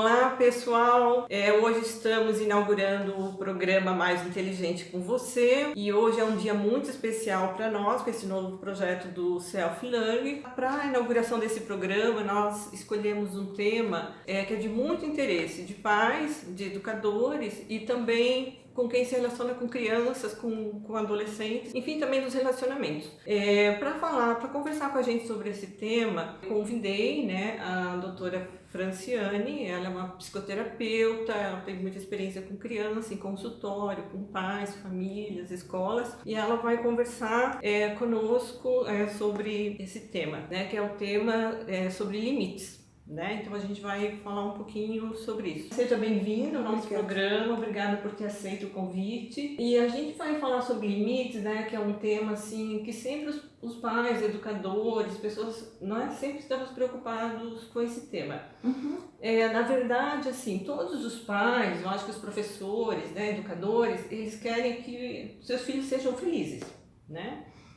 Olá pessoal, hoje estamos inaugurando o programa Mais Inteligente com Você e hoje é um dia muito especial para nós, com esse novo projeto do Self Learning. Para a inauguração desse programa nós escolhemos um tema que é de muito interesse de pais, de educadores e também com quem se relaciona com crianças, com adolescentes, enfim, também dos relacionamentos. Para conversar com a gente sobre esse tema, convidei a doutora Franciane. Ela é uma psicoterapeuta, ela tem muita experiência com criança, em consultório, com pais, famílias, escolas, e ela vai conversar conosco sobre esse tema, que é o tema sobre limites. Então a gente vai falar um pouquinho sobre isso. Seja bem-vindo ao nosso programa, obrigada por ter aceito o convite. E a gente vai falar sobre limites, que é um tema assim que sempre os pais, educadores, pessoas, nós sempre estamos preocupados com esse tema. Na verdade, assim, todos os pais, eu acho que os professores, educadores, eles querem que seus filhos sejam felizes,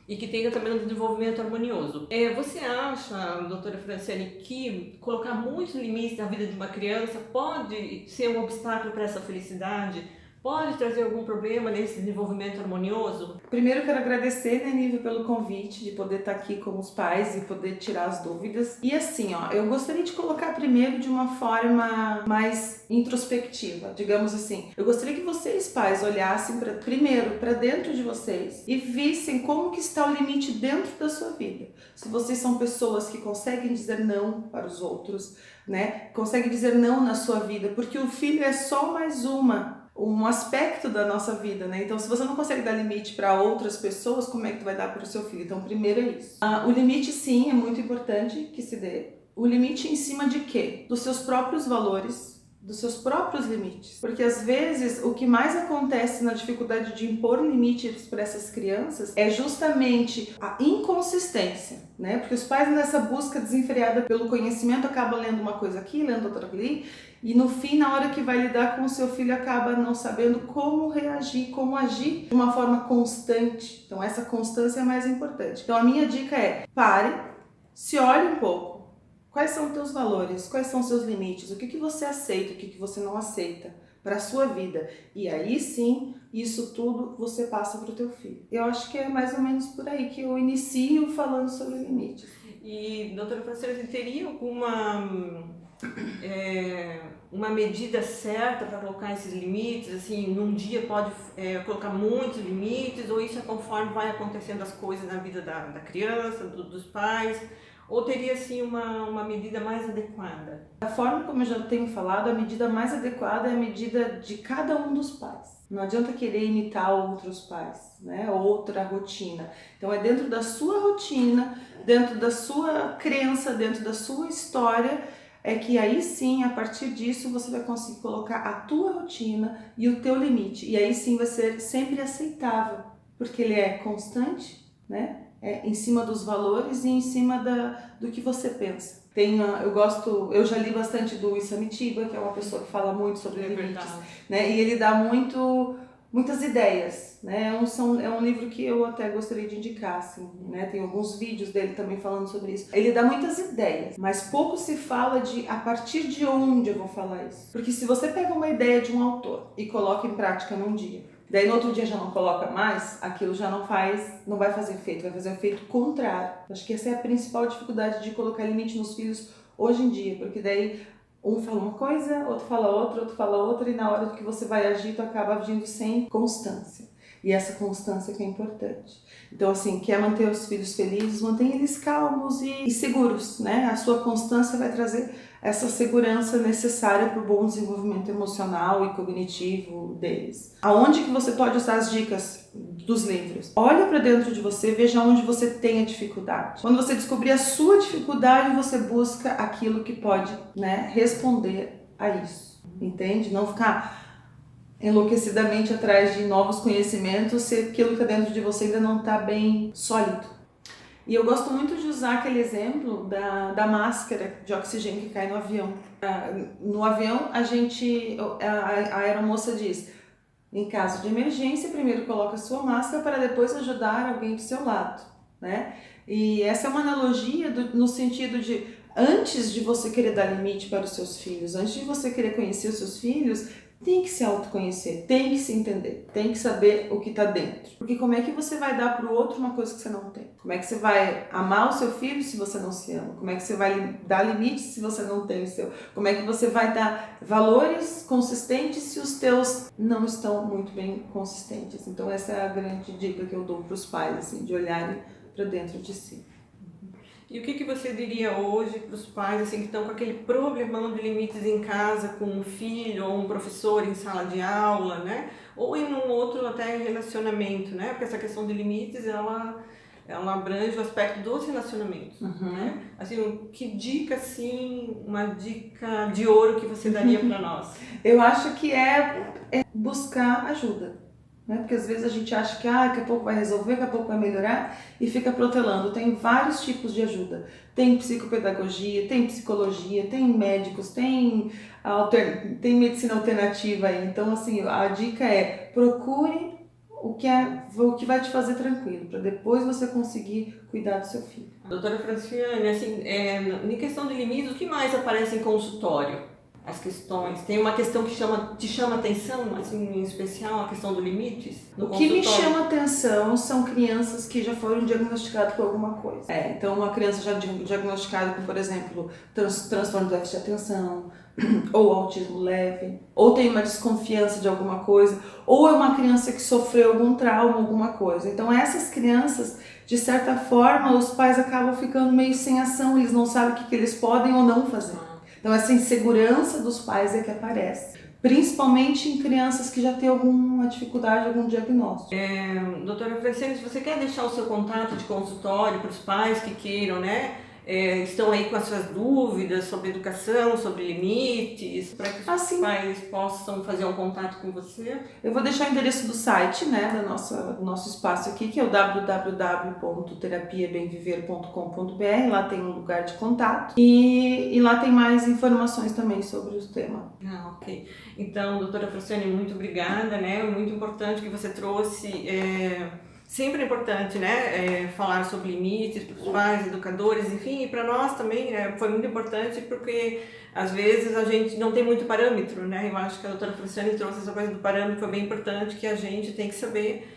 e que tenha também um desenvolvimento harmonioso. Você acha, doutora Franciane, que colocar muitos limites na vida de uma criança pode ser um obstáculo para essa felicidade? Pode trazer algum problema nesse desenvolvimento harmonioso? Primeiro eu quero agradecer, Nívia, pelo convite de poder estar aqui com os pais e poder tirar as dúvidas. E assim, eu gostaria de colocar primeiro de uma forma mais introspectiva, digamos assim. Eu gostaria que vocês, pais, olhassem primeiro para dentro de vocês e vissem como que está o limite dentro da sua vida. Se vocês são pessoas que conseguem dizer não para os outros, conseguem dizer não na sua vida, porque o filho é só mais um aspecto da nossa vida, Então, se você não consegue dar limite para outras pessoas, como é que tu vai dar para o seu filho? Então, primeiro é isso. O limite, sim, é muito importante que se dê. O limite em cima de quê? Dos seus próprios valores, dos seus próprios limites. Porque, às vezes, o que mais acontece na dificuldade de impor limites para essas crianças é justamente a inconsistência, Porque os pais, nessa busca desenfreada pelo conhecimento, acabam lendo uma coisa aqui, lendo outra ali, e no fim, na hora que vai lidar com o seu filho, acaba não sabendo como reagir, como agir de uma forma constante. Então, essa constância é mais importante. Então, a minha dica é: pare, se olhe um pouco. Quais são os teus valores? Quais são os seus limites? O que você aceita, o que você não aceita para a sua vida? E aí sim, isso tudo você passa para o teu filho. Eu acho que é mais ou menos por aí que eu inicio falando sobre limites. E, doutora Franciane, teria alguma uma medida certa para colocar esses limites? Assim, num dia pode colocar muitos limites, ou isso é conforme vai acontecendo as coisas na vida da criança, dos pais? Ou teria, assim, uma medida mais adequada? Da forma como eu já tenho falado, a medida mais adequada é a medida de cada um dos pais. Não adianta querer imitar outros pais, outra rotina. Então é dentro da sua rotina, dentro da sua crença, dentro da sua história, é que aí sim, a partir disso, você vai conseguir colocar a tua rotina e o teu limite. E aí sim vai ser sempre aceitável, porque ele é constante, em cima dos valores e em cima do que você pensa. Eu já li bastante do Isamitiba, que é uma pessoa que fala muito sobre limites, e ele dá muitas ideias, É um livro que eu até gostaria de indicar, assim, Tem alguns vídeos dele também falando sobre isso. Ele dá muitas ideias, mas pouco se fala de a partir de onde eu vou falar isso. Porque se você pega uma ideia de um autor e coloca em prática num dia, daí no outro dia já não coloca mais, aquilo já não vai fazer efeito, vai fazer um efeito contrário. Acho que essa é a principal dificuldade de colocar limite nos filhos hoje em dia, porque daí um fala uma coisa, outro fala outra, e na hora que você vai agir, tu acaba agindo sem constância. E essa constância que é importante. Então, assim, quer manter os filhos felizes, mantenha eles calmos e seguros, A sua constância vai trazer essa segurança necessária para o bom desenvolvimento emocional e cognitivo deles. Aonde que você pode usar as dicas dos livros? Olha para dentro de você, veja onde você tem a dificuldade. Quando você descobrir a sua dificuldade, você busca aquilo que pode, responder a isso. Entende? Não ficar enlouquecidamente atrás de novos conhecimentos se aquilo que está dentro de você ainda não está bem sólido. E eu gosto muito de usar aquele exemplo da máscara de oxigênio que cai no avião. No avião, a aeromoça diz: em caso de emergência, primeiro coloca a sua máscara para depois ajudar alguém do seu lado, E essa é uma analogia no sentido de Antes de você querer dar limite para os seus filhos, antes de você querer conhecer os seus filhos, tem que se autoconhecer, tem que se entender, tem que saber o que está dentro. Porque como é que você vai dar para o outro uma coisa que você não tem? Como é que você vai amar o seu filho se você não se ama? Como é que você vai dar limites se você não tem o seu? Como é que você vai dar valores consistentes se os teus não estão muito bem consistentes? Então essa é a grande dica que eu dou para os pais, assim, de olharem para dentro de si. E o que você diria hoje para os pais assim, que estão com aquele problemão de limites em casa com um filho ou um professor em sala de aula, né? Ou em um outro até relacionamento, né? Porque essa questão de limites, ela abrange o aspecto dos relacionamentos, né? Assim, que dica, assim, uma dica de ouro que você daria para nós? Eu acho que é buscar ajuda. Né? Porque às vezes a gente acha que daqui a pouco vai resolver, daqui a pouco vai melhorar e fica protelando. Tem vários tipos de ajuda. Tem psicopedagogia, tem psicologia, tem médicos, tem medicina alternativa aí. Então, assim, a dica é procure o que vai te fazer tranquilo, para depois você conseguir cuidar do seu filho. Doutora Franciane, assim, em questão de limites, o que mais aparece em consultório? As questões, tem uma questão que te chama atenção, assim, em especial, a questão dos limites no consultório? O que me chama atenção são crianças que já foram diagnosticadas por alguma coisa. Então uma criança já diagnosticada com, por exemplo, transtorno de déficit de atenção, ou autismo leve, ou tem uma desconfiança de alguma coisa, ou é uma criança que sofreu algum trauma, alguma coisa. Então essas crianças, de certa forma, os pais acabam ficando meio sem ação, eles não sabem o que eles podem ou não fazer. Então essa insegurança dos pais é que aparece, principalmente em crianças que já têm alguma dificuldade, algum diagnóstico. Doutora Franciane, se você quer deixar o seu contato de consultório para os pais que queiram, né? Estão aí com as suas dúvidas sobre educação, sobre limites, para que os pais possam fazer um contato com você? Eu vou deixar o endereço do site, né, do nosso espaço aqui, que é o www.terapiabemviver.com.br. Lá tem um lugar de contato e lá tem mais informações também sobre o tema. Ok. Então, doutora Franciane, muito obrigada, né? Muito importante que você trouxe. Sempre é importante, né, falar sobre limites para os pais, educadores, enfim, e para nós também foi muito importante porque às vezes a gente não tem muito parâmetro, né? Eu acho que a doutora Franciane trouxe essa coisa do parâmetro, foi bem importante que a gente tem que saber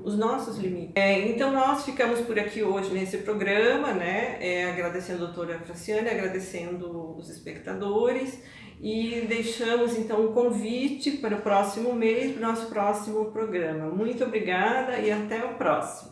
os nossos limites. Então nós ficamos por aqui hoje nesse programa, né, agradecendo a doutora Franciane, agradecendo os espectadores. E deixamos então um convite para o próximo mês, para o nosso próximo programa. Muito obrigada e até o próximo.